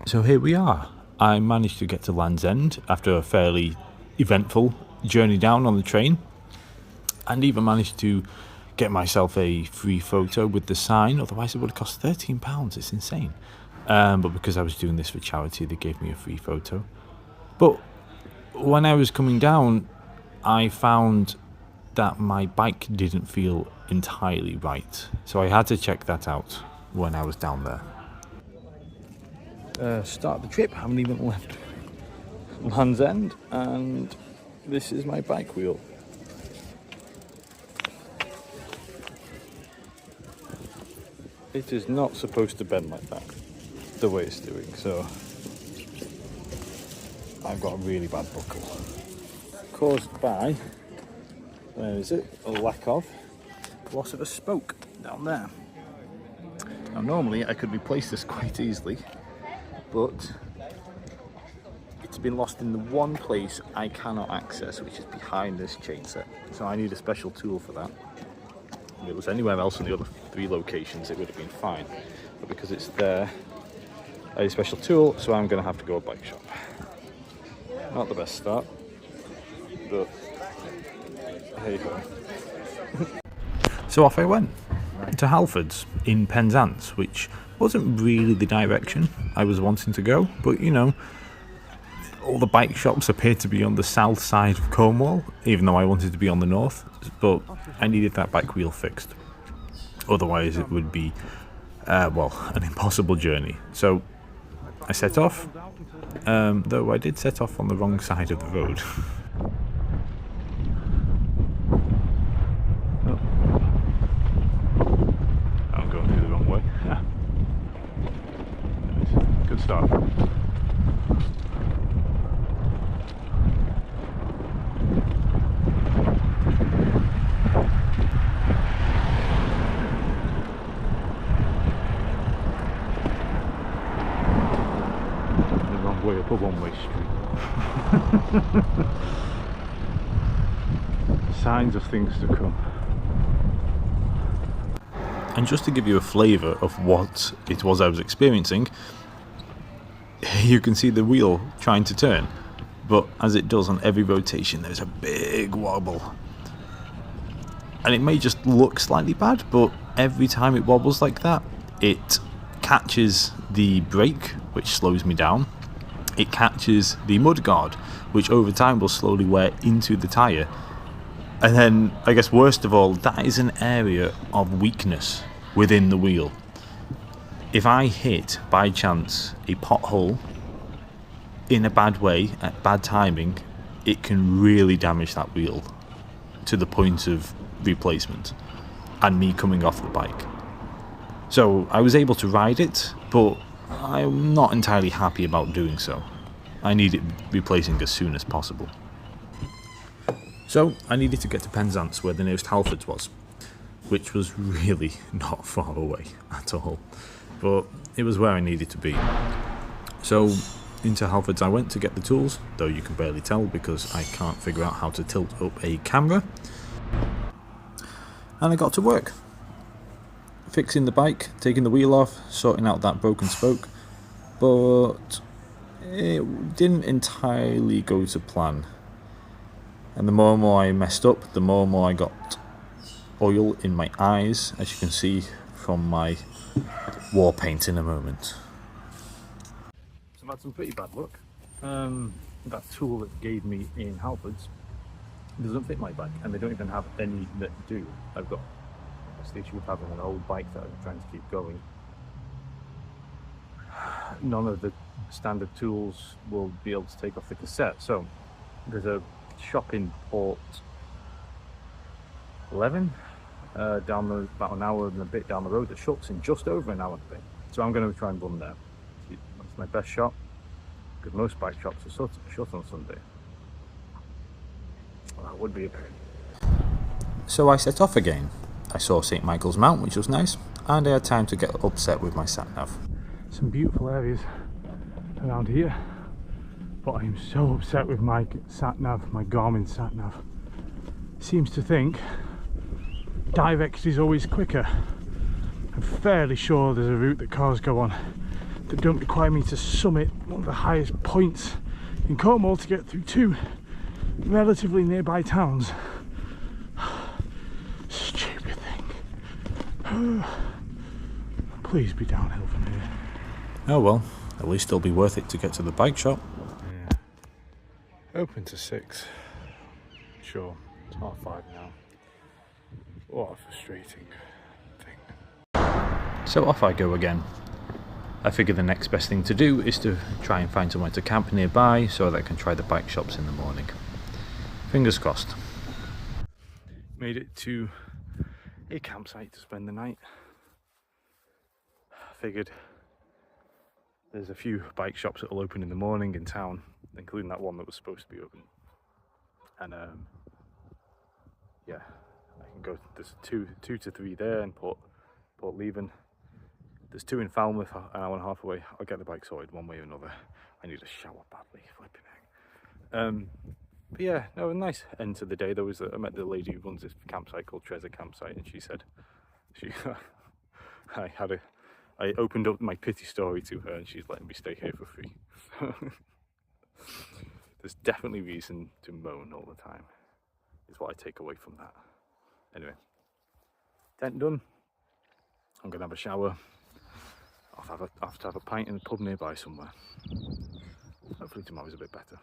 So here we are. I managed to get to Land's End after a fairly eventful journey down on the train, and even managed to get myself a free photo with the sign. Otherwise it would have cost £13. It's insane. But because I was doing this for charity, they gave me a free photo. But when I was coming down, I found that my bike didn't feel entirely right, so I had to check that out when I was down there. Start the trip, haven't even left Land's End, and this is my bike wheel. It is not supposed to bend like that, the way it's doing, so I've got a really bad buckle caused by, where is it, a lack of loss of a spoke down there. Now normally I could replace this quite easily, but it's been lost in the one place I cannot access, which is behind this chain set, so I need a special tool for that. If it was anywhere else in the other 3 locations it would have been fine, but because it's there, I need a special tool, so I'm going to have to go to a bike shop. Not the best start, but hey ho. So off I went to Halfords in Penzance, which wasn't really the direction I was wanting to go, but you know, all the bike shops appeared to be on the south side of Cornwall, even though I wanted to be on the north, but I needed that bike wheel fixed. Otherwise it would be, well, an impossible journey. So I set off, though I did set off on the wrong side of the road. Oh. I'm going through the wrong way. Yeah. Good start. Way up a one-way street. Signs of things to come. And just to give you a flavour of what it was I was experiencing, you can see the wheel trying to turn, but as it does on every rotation there's a big wobble. And it may just look slightly bad, but every time it wobbles like that, it catches the brake, which slows me down. It catches the mudguard, which over time will slowly wear into the tyre. And then, I guess worst of all, that is an area of weakness within the wheel. If I hit, by chance, a pothole in a bad way, at bad timing, it can really damage that wheel to the point of replacement and me coming off the bike. So I was able to ride it, but I'm not entirely happy about doing so. I need it replacing as soon as possible. So I needed to get to Penzance, where the nearest Halfords was, which was really not far away at all, but it was where I needed to be. So into Halfords I went to get the tools, though you can barely tell because I can't figure out how to tilt up a camera, and I got to work. Fixing the bike, taking the wheel off, sorting out that broken spoke, but it didn't entirely go to plan. And the more and more I messed up, the more and more I got oil in my eyes, as you can see from my war paint in a moment. So I've had some pretty bad luck. That tool that gave me in Halfords doesn't fit my bike, and they don't even have any that do. I've got the issue with having an old bike that I'm trying to keep going. None of the standard tools will be able to take off the cassette, so there's a shop in Port 11 about an hour and a bit down the road that shuts in just over an hour and a bit, so I'm going to try and run there. That's my best shot, because most bike shops are shut on Sunday. Well, that would be a pain. So I set off again. I saw St Michael's Mount, which was nice, and I had time to get upset with my sat-nav. Some beautiful areas around here, but I'm so upset with my sat-nav, my Garmin sat-nav. Seems to think direct is always quicker. I'm fairly sure there's a route that cars go on that don't require me to summit one of the highest points in Cornwall to get through two relatively nearby towns. Stupid thing. Please be downhill from here. Oh well, at least it'll be worth it to get to the bike shop. Yeah. Open to 6. Sure, it's 5:30 now. What a frustrating thing. So off I go again. I figure the next best thing to do is to try and find somewhere to camp nearby so that I can try the bike shops in the morning. Fingers crossed. Made it to a campsite to spend the night. Figured there's a few bike shops that will open in the morning in town, including that one that was supposed to be open. And yeah, I can go. There's two to three there in Port Leven. There's 2 in Falmouth, an hour and a half away. I'll get the bike sorted one way or another. I need a shower badly, flipping heck. But yeah, no, a nice end to the day. I met the lady who runs this campsite called Treasure Campsite, and she said, I opened up my pity story to her, and she's letting me stay here for free. There's definitely reason to moan all the time, is what I take away from that. Anyway, tent done. I'm gonna have a shower. I'll have to have a pint in a pub nearby somewhere. Hopefully tomorrow's a bit better.